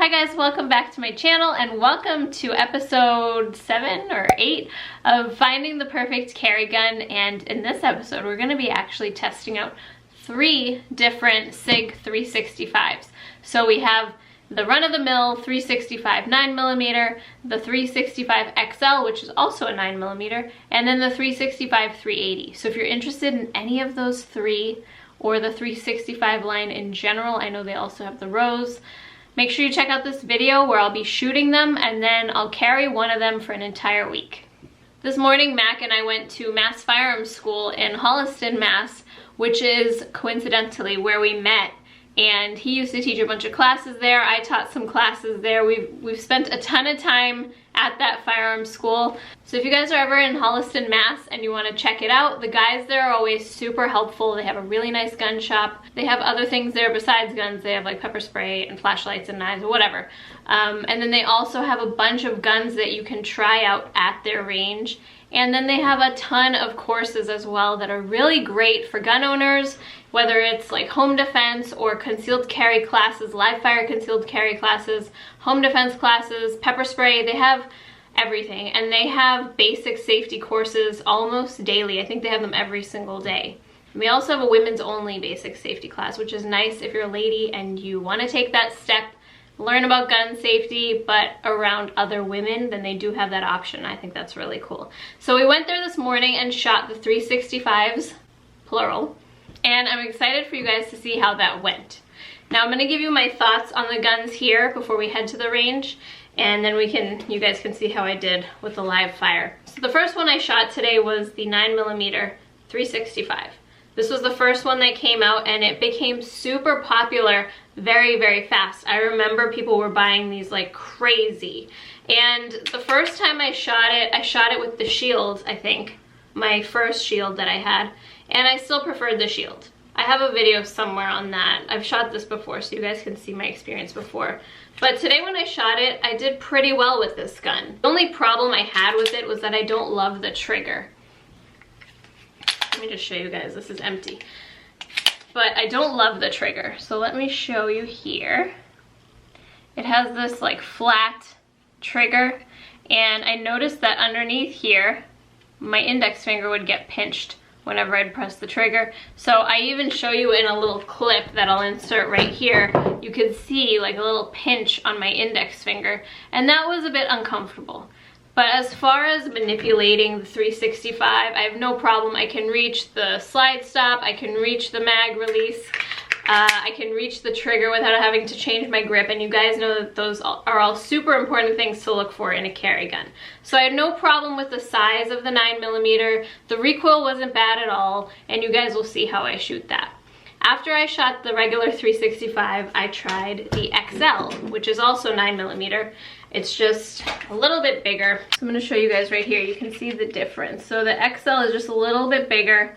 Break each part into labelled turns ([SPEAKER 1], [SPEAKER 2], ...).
[SPEAKER 1] Hi guys, welcome back to my channel and welcome to episode 7 or 8 of Finding the Perfect Carry Gun. And in this episode we're going to be actually testing out 3 different SIG 365s. So we have the run-of-the-mill 365 9mm, the 365 XL, which is also a 9mm, and then the 365 380. So if you're interested in any of those 3 or the 365 line in general, I know they also have the Rose, make sure you check out this video where I'll be shooting them and then I'll carry one of them for an entire week. This morning, Mac and I went to Mass Firearms School in Holliston, Mass, which is coincidentally where we met. And he used to teach a bunch of classes there. I taught some classes there. We've spent a ton of time at that firearms school. So if you guys are ever in Holliston, Mass and you want to check it out, the guys there are always super helpful. They have a really nice gun shop. They have other things there besides guns. They have like pepper spray and flashlights and knives or whatever. And then they also have a bunch of guns that you can try out at their range. And then they have a ton of courses as well that are really great for gun owners, whether it's like home defense or concealed carry classes, live fire concealed carry classes, home defense classes, pepper spray. They have everything. And they have basic safety courses almost daily. I think they have them every single day. And they also have a women's only basic safety class, which is nice if you're a lady and you want to take that step, learn about gun safety, but around other women, then they do have that option. I think that's really cool. So we went there this morning and shot the 365s, plural, and I'm excited for you guys to see how that went. Now I'm gonna give you my thoughts on the guns here before we head to the range, and then you guys can see how I did with the live fire. So the first one I shot today was the 9mm 365. This was the first one that came out and it became super popular very, very fast. I remember people were buying these like crazy. And the first time I shot it with the shield, I think. My first shield that I had. And I still preferred the shield. I have a video somewhere on that. I've shot this before so you guys can see my experience before. But today when I shot it, I did pretty well with this gun. The only problem I had with it was that I don't love the trigger. Let me just show you guys, this is empty. But I don't love the trigger, so let me show you here. It has this like flat trigger, and I noticed that underneath here, my index finger would get pinched whenever I'd press the trigger. So I even show you in a little clip that I'll insert right here, you can see like a little pinch on my index finger, and that was a bit uncomfortable. But as far as manipulating the 365, I have no problem. I can reach the slide stop, I can reach the mag release, I can reach the trigger without having to change my grip, and you guys know that those are all super important things to look for in a carry gun. So I had no problem with the size of the 9mm, the recoil wasn't bad at all, and you guys will see how I shoot that. After I shot the regular 365, I tried the XL, which is also 9mm. It's just a little bit bigger. So I'm gonna show you guys right here. You can see the difference. So the XL is just a little bit bigger.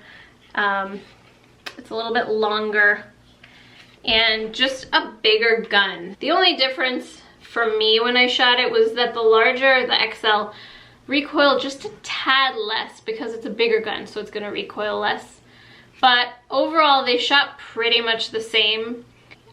[SPEAKER 1] It's a little bit longer and just a bigger gun. The only difference for me when I shot it was that the larger, the XL, recoiled just a tad less because it's a bigger gun, so it's gonna recoil less. But overall, they shot pretty much the same.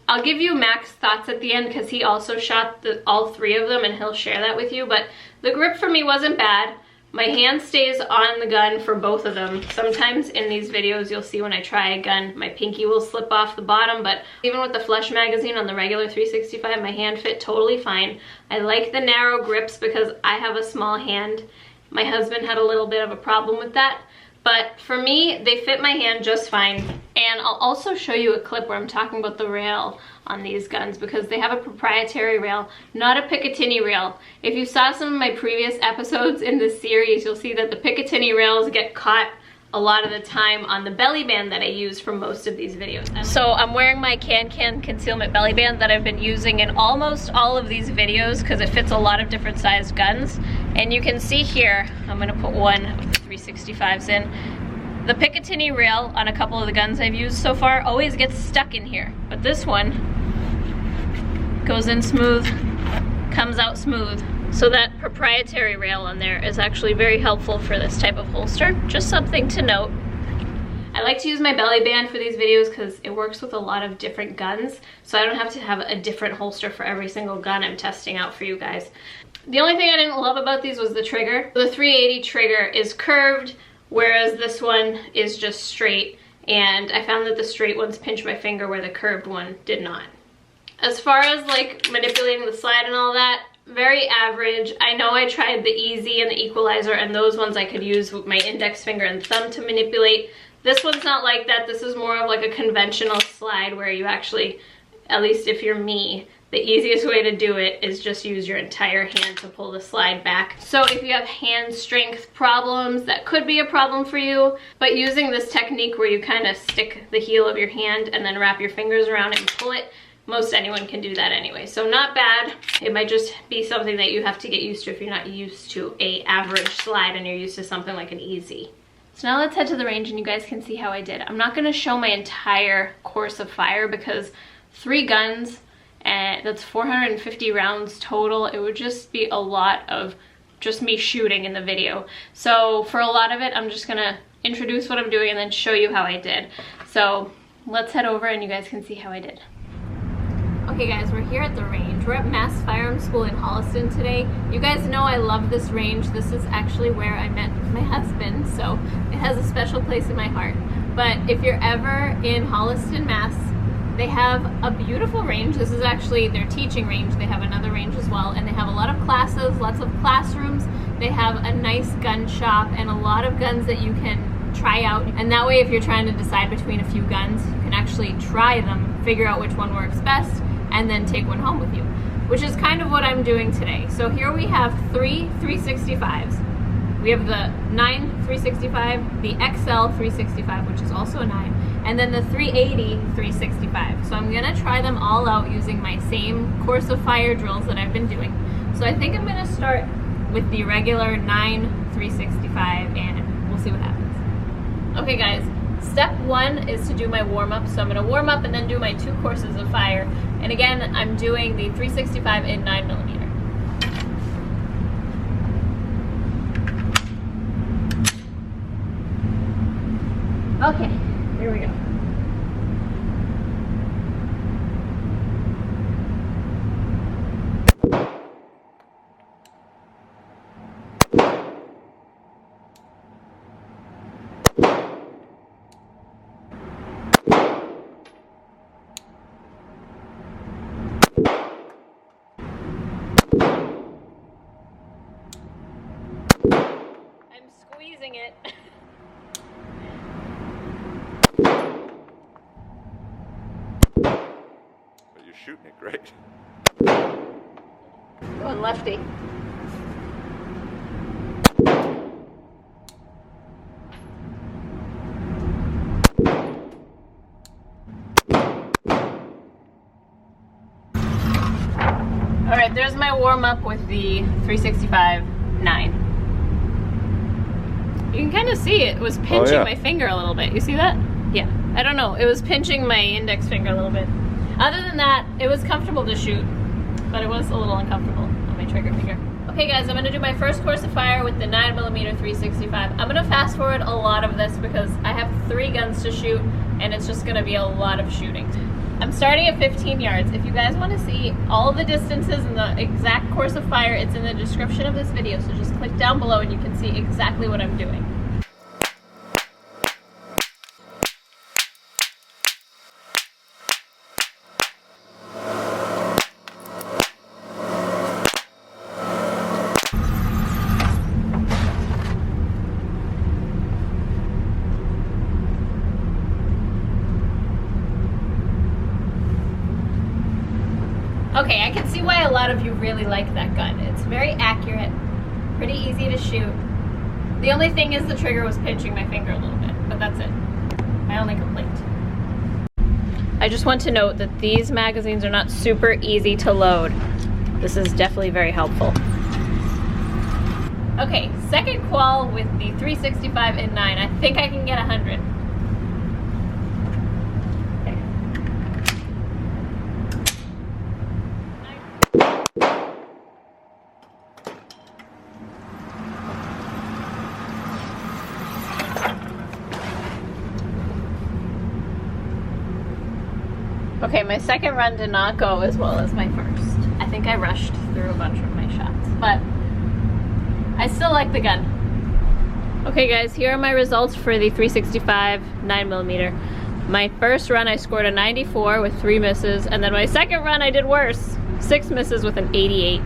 [SPEAKER 1] I'll give you Mac's thoughts at the end because he also shot all 3 of them and he'll share that with you. But the grip for me wasn't bad. My hand stays on the gun for both of them. Sometimes in these videos you'll see when I try a gun, my pinky will slip off the bottom, but even with the flush magazine on the regular 365, my hand fit totally fine. I like the narrow grips because I have a small hand. My husband had a little bit of a problem with that. But for me, they fit my hand just fine. And I'll also show you a clip where I'm talking about the rail on these guns because they have a proprietary rail, not a Picatinny rail. If you saw some of my previous episodes in this series, you'll see that the Picatinny rails get caught a lot of the time on the belly band that I use for most of these videos. So I'm wearing my Can concealment belly band that I've been using in almost all of these videos because it fits a lot of different sized guns. And you can see here, I'm gonna put one of the 365s in. The Picatinny rail on a couple of the guns I've used so far always gets stuck in here. But this one goes in smooth, comes out smooth. So that proprietary rail on there is actually very helpful for this type of holster. Just something to note. I like to use my belly band for these videos because it works with a lot of different guns, so I don't have to have a different holster for every single gun I'm testing out for you guys. The only thing I didn't love about these was the trigger. The 380 trigger is curved, whereas this one is just straight, and I found that the straight ones pinch my finger where the curved one did not. As far as like manipulating the slide and all that, very average. I know I tried the easy and the equalizer, and those ones I could use with my index finger and thumb to manipulate. This one's not like that. This is more of like a conventional slide where you actually, at least if you're me, the easiest way to do it is just use your entire hand to pull the slide back. So if you have hand strength problems, that could be a problem for you, but using this technique where you kind of stick the heel of your hand and then wrap your fingers around it and pull it, most anyone can do that anyway. So not bad. It might just be something that you have to get used to if you're not used to a average slide and you're used to something like an easy. So now let's head to the range and you guys can see how I did. I'm not gonna show my entire course of fire because 3 guns, and that's 450 rounds total. It would just be a lot of just me shooting in the video. So for a lot of it, I'm just gonna introduce what I'm doing and then show you how I did. So let's head over and you guys can see how I did. Okay guys, we're here at the range. We're at Mass Firearms School in Holliston today. You guys know I love this range. This is actually where I met my husband, so it has a special place in my heart. But if you're ever in Holliston, Mass, they have a beautiful range. This is actually their teaching range. They have another range as well, and they have a lot of classes, lots of classrooms. They have a nice gun shop and a lot of guns that you can try out. And that way, if you're trying to decide between a few guns, you can actually try them, figure out which one works best, and then take one home with you, which is kind of what I'm doing today. So here we have 3 365s. We have the 9 365, the XL 365, which is also a 9, and then the 380 365. So I'm gonna try them all out using my same course of fire drills that I've been doing. So I think I'm gonna start with the regular 9 365 and we'll see what happens. Okay guys, step 1 is to do my warm-up. So I'm gonna warm up and then do my 2 courses of fire. And again, I'm doing the 365 in 9mm. Okay, here we go. I'm squeezing it.
[SPEAKER 2] You're shooting it great.
[SPEAKER 1] Going lefty. All right, there's my warm up with the 365 9. You can kind of see it was pinching my finger a little bit. You see that? Yeah. I don't know. It was pinching my index finger a little bit. Other than that, it was comfortable to shoot, but it was a little uncomfortable on my trigger finger. Okay guys, I'm gonna do my first course of fire with the 9mm 365. I'm gonna fast forward a lot of this because I have 3 guns to shoot and it's just gonna be a lot of shooting. I'm starting at 15 yards. If you guys wanna see all the distances and the exact course of fire, it's in the description of this video, so just click down below and you can see exactly what I'm doing. Okay, I can see why a lot of you really like that gun. It's very accurate, pretty easy to shoot. The only thing is the trigger was pinching my finger a little bit, but that's it. My only complaint. I just want to note that these magazines are not super easy to load. This is definitely very helpful. Okay, second qual with the 365 in 9. I think I can get 100. Okay, my second run did not go as well as my first. I think I rushed through a bunch of my shots, but I still like the gun. Okay guys, here are my results for the 365 9mm. My first run I scored a 94 with 3 misses, and then my second run I did worse. 6 misses with an 88.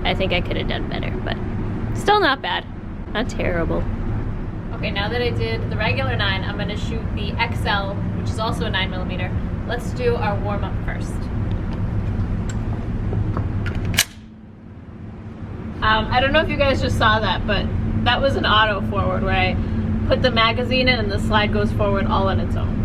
[SPEAKER 1] I think I could have done better, but still not bad. Not terrible. Okay, now that I did the regular 9, I'm gonna shoot the XL, which is also a 9mm. Let's do our warm-up first. I don't know if you guys just saw that, but that was an auto forward where I put the magazine in and the slide goes forward all on its own.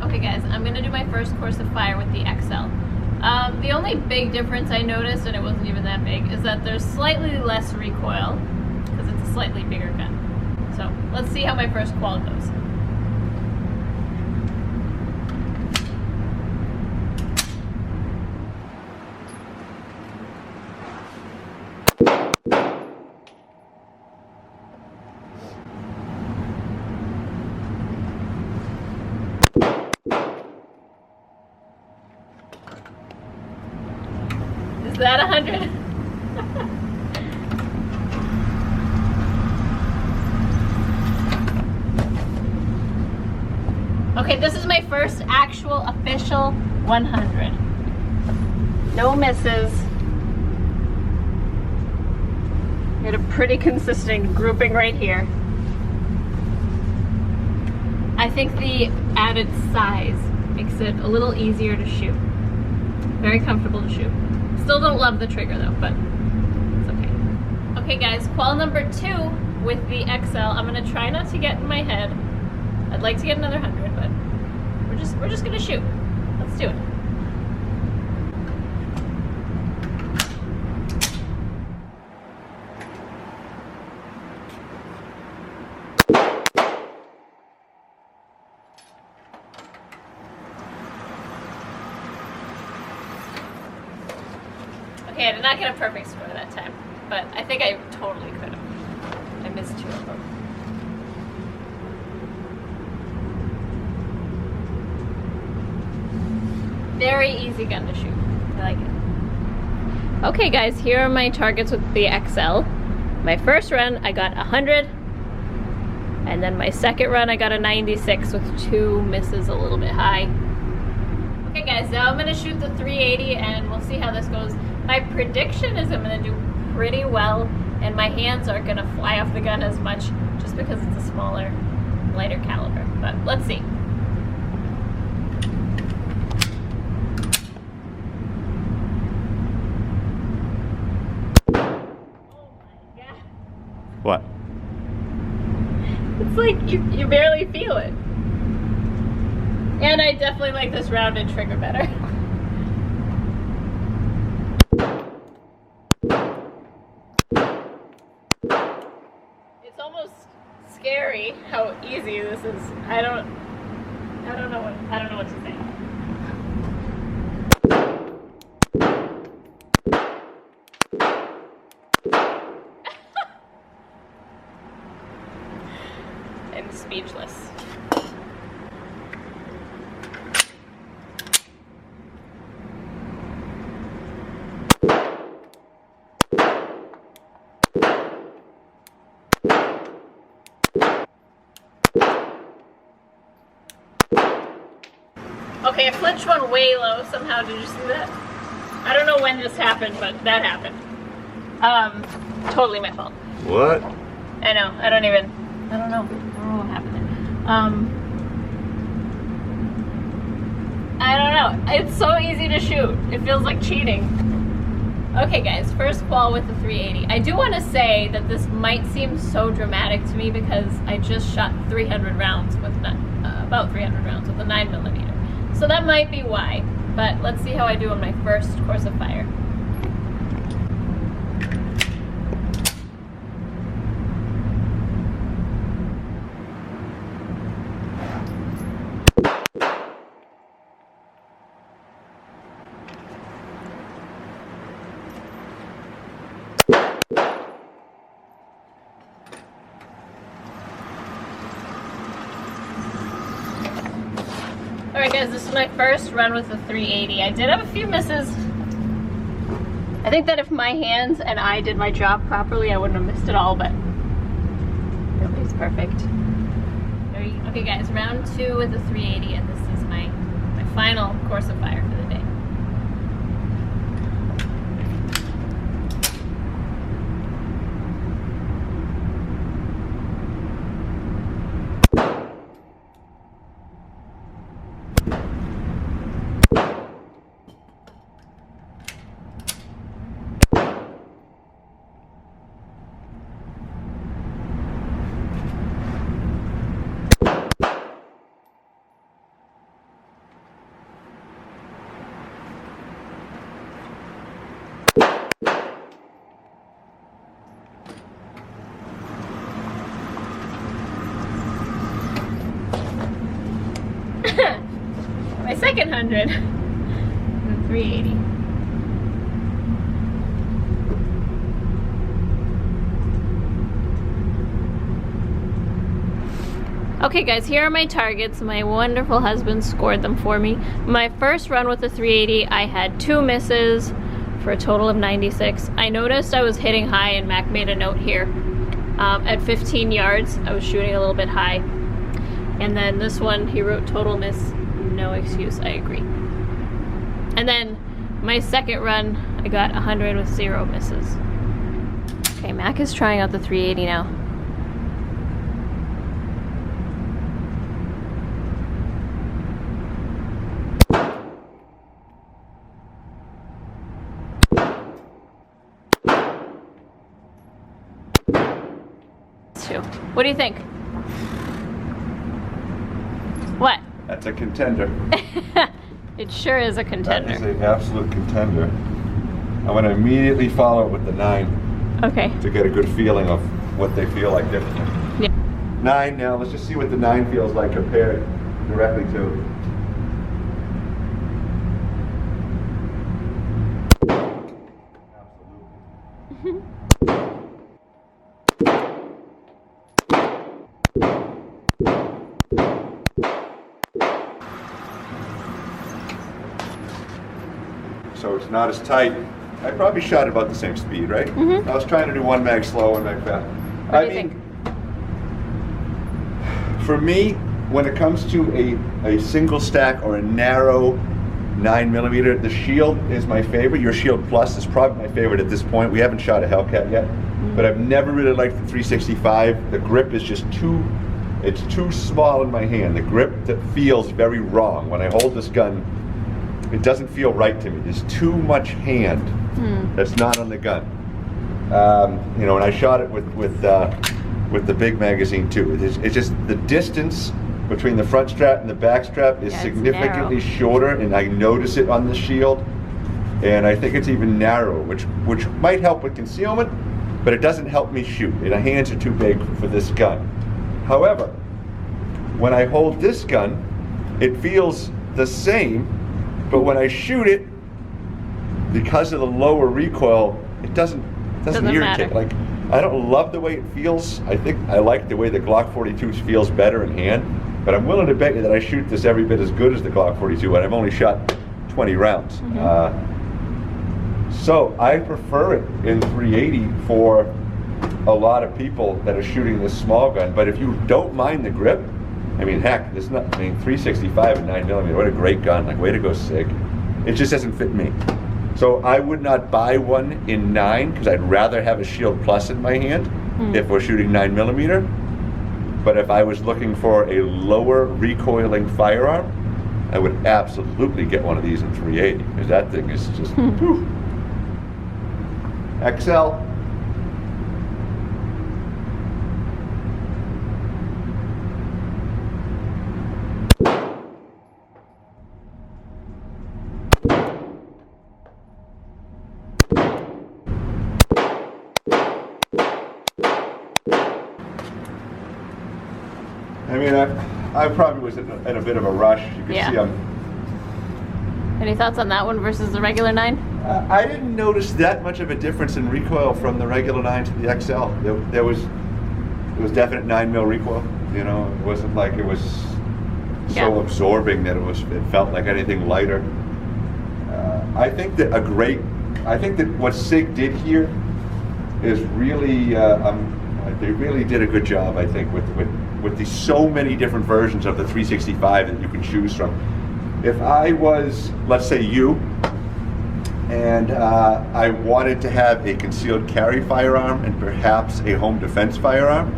[SPEAKER 1] Okay guys, I'm gonna do my first course of fire with the XL. The only big difference I noticed, and it wasn't even that big, is that there's slightly less recoil because it's a slightly bigger gun. So let's see how my first qual goes. Is that 100? Okay, this is my first actual official 100. No misses. We had a pretty consistent grouping right here. I think the added size makes it a little easier to shoot. Very comfortable to shoot. Still don't love the trigger though, but it's okay. Okay guys, qual number 2 with the XL. I'm gonna try not to get in my head. I'd like to get another 100, but we're just gonna shoot. Let's do it. Okay, I did not get a perfect score that time, but I think I totally could have. I missed 2 of them. Very easy gun to shoot. I like it. Okay guys, here are my targets with the XL. My first run I got 100, and then my second run I got a 96 with 2 misses a little bit high. Okay guys, now I'm gonna shoot the 380 and we'll see how this goes. My prediction is I'm gonna do pretty well and my hands aren't gonna fly off the gun as much just because it's a smaller, lighter caliber, but let's see. Oh my God.
[SPEAKER 2] What?
[SPEAKER 1] It's like you barely feel it. And I definitely like this rounded trigger better. It's almost scary how easy this is. I don't know what to say. I'm speechless. Okay, I flinched one way low somehow. Did you see that? I don't know when this happened, but that happened. Totally my fault.
[SPEAKER 2] What?
[SPEAKER 1] I know. I don't know what happened there. I don't know. It's so easy to shoot. It feels like cheating. Okay guys, first qual with the 380. I do want to say that this might seem so dramatic to me because I just shot 300 rounds with about 300 rounds with a 9mm. So that might be why, but let's see how I do on my first course of fire. Alright guys, this is my first run with the 380. I did have a few misses. I think that if my hands and I did my job properly, I wouldn't have missed it all, but nobody's perfect. Okay guys, round 2 with the 380, and this is my final course of fire for the day. My second 100. And 380. Okay guys, here are my targets. My wonderful husband scored them for me. My first run with the 380, I had 2 misses for a total of 96. I noticed I was hitting high, and Mac made a note here. At 15 yards, I was shooting a little bit high. And then this one, he wrote total miss, no excuse, I agree. And then my second run, I got 100 with 0 misses. Okay, Mac is trying out the 380 now. What do you think? What?
[SPEAKER 2] That's a contender.
[SPEAKER 1] It sure is a contender.
[SPEAKER 2] That is an absolute contender. I'm going to immediately follow it with the 9.
[SPEAKER 1] Okay.
[SPEAKER 2] To get a good feeling of what they feel like differently.
[SPEAKER 1] Yeah.
[SPEAKER 2] 9 now. Let's just see what the 9 feels like compared directly to. Absolutely. So it's not as tight. I probably shot about the same speed, right?
[SPEAKER 1] Mm-hmm.
[SPEAKER 2] I was trying to do 1 mag slow, 1 mag fast.
[SPEAKER 1] What do you think?
[SPEAKER 2] For me, when it comes to a single stack or a narrow 9mm, the Shield is my favorite. Your Shield Plus is probably my favorite at this point. We haven't shot a Hellcat yet, but I've never really liked the 365. The grip is just it's too small in my hand. The grip that feels very wrong. When I hold this gun, it doesn't feel right to me. There's too much hand that's not on the gun. You know, and I shot it with the big magazine too. It's just the distance between the front strap and the back strap is significantly shorter, and I notice it on the Shield. And I think it's even narrower, which might help with concealment, but it doesn't help me shoot. And the hands are too big for this gun. However, when I hold this gun, it feels the same. But when I shoot it, because of the lower recoil, it doesn't irritate.
[SPEAKER 1] Matter.
[SPEAKER 2] Like, I don't love the way it feels. I think I like the way the Glock 42 feels better in hand. But I'm willing to bet you that I shoot this every bit as good as the Glock 42, and I've only shot 20 rounds. So I prefer it in 380 for a lot of people that are shooting this small gun. But if you don't mind the grip, I mean, heck, this is not, 365 and 9mm, what a great gun, like, way to go, SIG. It just doesn't fit me. So I would not buy one in 9, because I'd rather have a Shield Plus in my hand if we're shooting 9mm. But if I was looking for a lower recoiling firearm, I would absolutely get one of these in 380, because that thing is just, whew. XL. I mean, I probably was in a bit of a rush. You can see I'm...
[SPEAKER 1] Any thoughts on that one versus the regular 9?
[SPEAKER 2] I didn't notice that much of a difference in recoil from the regular 9 to the XL. It was definite 9mm recoil. You know, it wasn't like it was so absorbing that it felt like anything lighter. I think that what SIG did here is really, they really did a good job, I think, with the so many different versions of the 365 that you can choose from. If I was, let's say you, and I wanted to have a concealed carry firearm and perhaps a home defense firearm,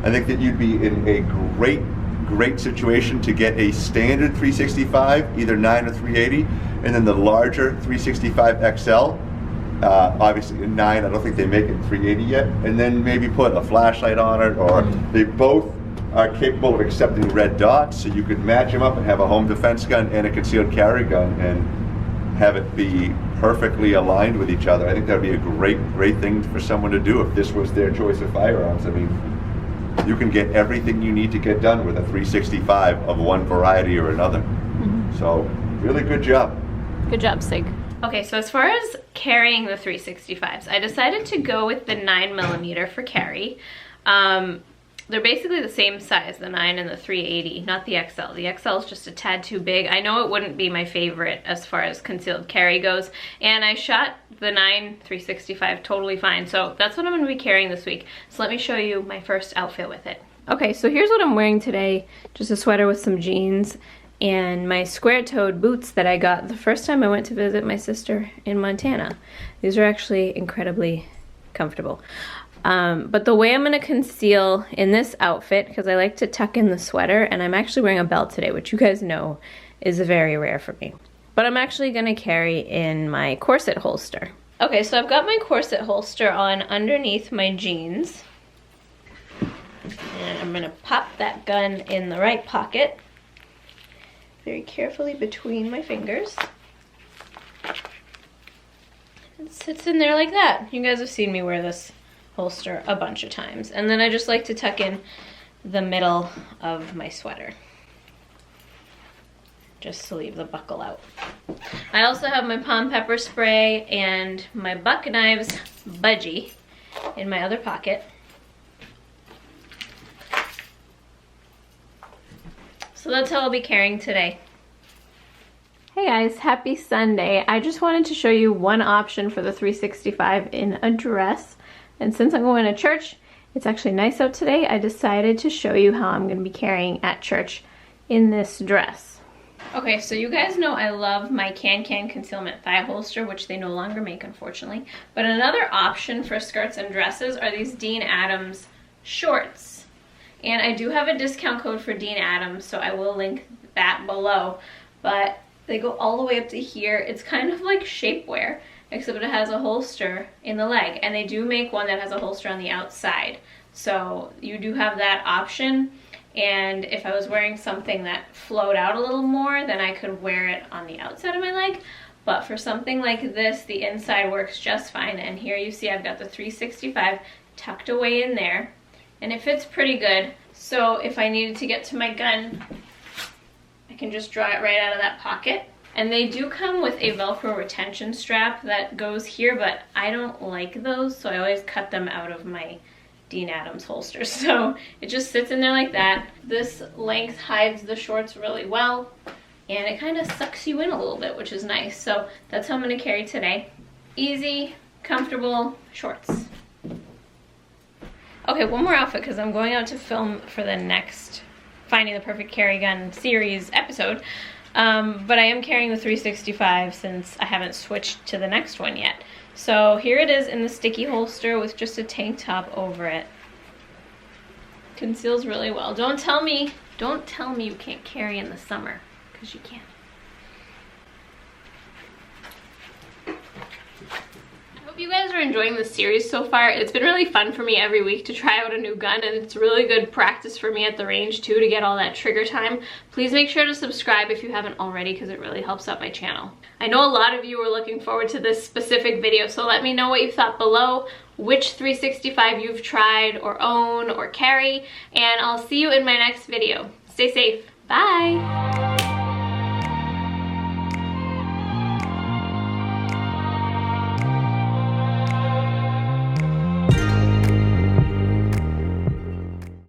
[SPEAKER 2] I think that you'd be in a great situation to get a standard 365, either 9 or 380, and then the larger 365 XL. Obviously in 9, I don't think they make it in 380 yet, and then maybe put a flashlight on it, or they both are capable of accepting red dots, so you could match them up and have a home defense gun and a concealed carry gun and have it be perfectly aligned with each other. I think that would be a great thing for someone to do if this was their choice of firearms. I mean, you can get everything you need to get done with a 365 of one variety or another. So really good job.
[SPEAKER 1] Good job, SIG. Okay, so as far as carrying the 365s, I decided to go with the 9mm for carry. They're basically the same size, the 9 and the 380, not the XL. The XL is just a tad too big. I know it wouldn't be my favorite as far as concealed carry goes, and I shot the 9 365 totally fine, so that's what I'm going to be carrying this week. So let me show you my first outfit with it. Okay, so here's what I'm wearing today. Just a sweater with some jeans and my square-toed boots that I got the first time I went to visit my sister in Montana. These are actually incredibly comfortable. But the way I'm gonna conceal in this outfit, because I like to tuck in the sweater, and I'm actually wearing a belt today, which you guys know is very rare for me. But I'm actually gonna carry in my corset holster. Okay, so I've got my corset holster on underneath my jeans. And I'm gonna pop that gun in the right pocket, very carefully between my fingers. It sits in there like that. You guys have seen me wear this holster a bunch of times. And then I just like to tuck in the middle of my sweater, just to leave the buckle out. I also have my palm pepper spray and my buck knives budgie in my other pocket. So that's how I'll be carrying today. Hey guys, happy Sunday. I just wanted to show you one option for the 365 in a dress. And since I'm going to church, it's actually nice out today, I decided to show you how I'm going to be carrying at church in this dress. Okay, so you guys know I love my Can concealment thigh holster, which they no longer make, unfortunately. But another option for skirts and dresses are these Dean Adams shorts. And I do have a discount code for Dean Adams, so I will link that below. But they go all the way up to here. It's kind of like shapewear, except it has a holster in the leg, and they do make one that has a holster on the outside. So you do have that option, and if I was wearing something that flowed out a little more, then I could wear it on the outside of my leg. But for something like this, the inside works just fine, and here you see I've got the 365 tucked away in there, and it fits pretty good. So if I needed to get to my gun, I can just draw it right out of that pocket. And they do come with a Velcro retention strap that goes here, but I don't like those, so I always cut them out of my Dean Adams holster. So it just sits in there like that. This length hides the shorts really well, and it kind of sucks you in a little bit, which is nice. So that's how I'm going to carry today. Easy, comfortable shorts. Okay, one more outfit because I'm going out to film for the next Finding the Perfect Carry Gun series episode. But I am carrying the 365 since I haven't switched to the next one yet. So here it is in the sticky holster with just a tank top over it. Conceals really well. Don't tell me you can't carry in the summer, because you can. I hope you guys are enjoying this series so far. It's been really fun for me every week to try out a new gun, and it's really good practice for me at the range too to get all that trigger time. Please make sure to subscribe if you haven't already, because it really helps out my channel. I know a lot of you are looking forward to this specific video, so let me know what you thought below, which 365 you've tried or own or carry, and I'll see you in my next video. Stay safe. Bye!